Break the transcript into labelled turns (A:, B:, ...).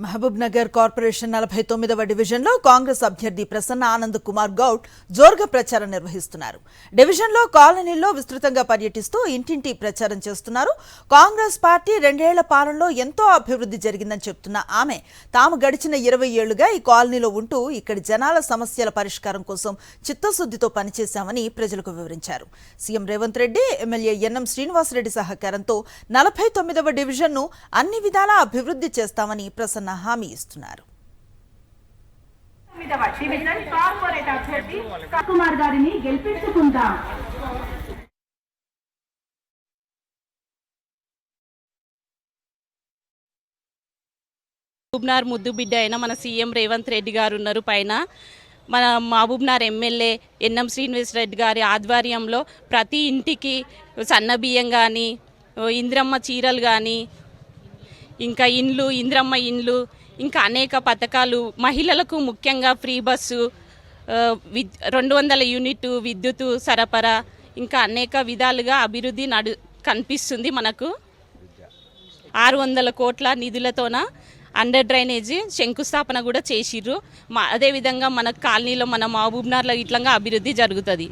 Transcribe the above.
A: Mahabub Nagar corporation 49వ డివిజన్లో కాంగ్రెస్ అభ్యర్థి ప్రసన్న ఆనంద్ కుమార్ గౌడ్ జోరుగా ప్రచారం నిర్వహిస్తున్నారు. డివిజన్లో కాలనీల్లో విస్తృతంగా పర్యటిస్తూ ఇంటింటి ప్రచారం చేస్తున్నారు. కాంగ్రెస్ పార్టీ 2 ఏళ్ల పాలనలో ఎంతో అభివృద్ధి జరిగిందని చెప్తున్న ఆమె తాము గడిచిన 20 ఏళ్లుగా ఈ కాలనీలో ఉంటూ ఇక్కడి జనాల సమస్యల పరిష్కారం కోసం చిత్తశుద్ధితో పనిచేశామని ప్రజలకు వివరించారు. CM Revanth Reddy, MLA N శ్రీనివాసరెడ్డి సహకారంతో 49వ డివిజన్ను అన్ని విధాలా అభివృద్ధి చేస్తామని ప్రసన్న హామీ ఇస్తున్నారు.
B: మహబూబ్నగర్ ముద్దు బిడ్డ అయిన మన సీఎం రేవంత్ రెడ్డి గారు ఉన్నారు పైన. మన మహబూబ్నగర్ ఎమ్మెల్యే ఎన్ఎం శ్రీనివాసరెడ్డి గారి ఆధ్వర్యంలో ప్రతి ఇంటికి సన్న బియ్యం కానీ, ఇంద్రమ్మ చీరలు కానీ, ఇంకా ఇండ్లు, ఇంద్రమ్మ ఇండ్లు, ఇంకా అనేక పథకాలు, మహిళలకు ముఖ్యంగా ఫ్రీ బస్సు, 200 యూనిట్ విద్యుత్ సరఫరా, ఇంకా అనేక విధాలుగా అభివృద్ధి కనిపిస్తుంది. మనకు 600 కోట్ల నిధులతోన అండర్ డ్రైనేజీ శంకుస్థాపన కూడా చేసిర్రు. అదేవిధంగా మన కాలనీలో మన మహబూబ్నగర్లో ఇట్లా అభివృద్ధి జరుగుతుంది.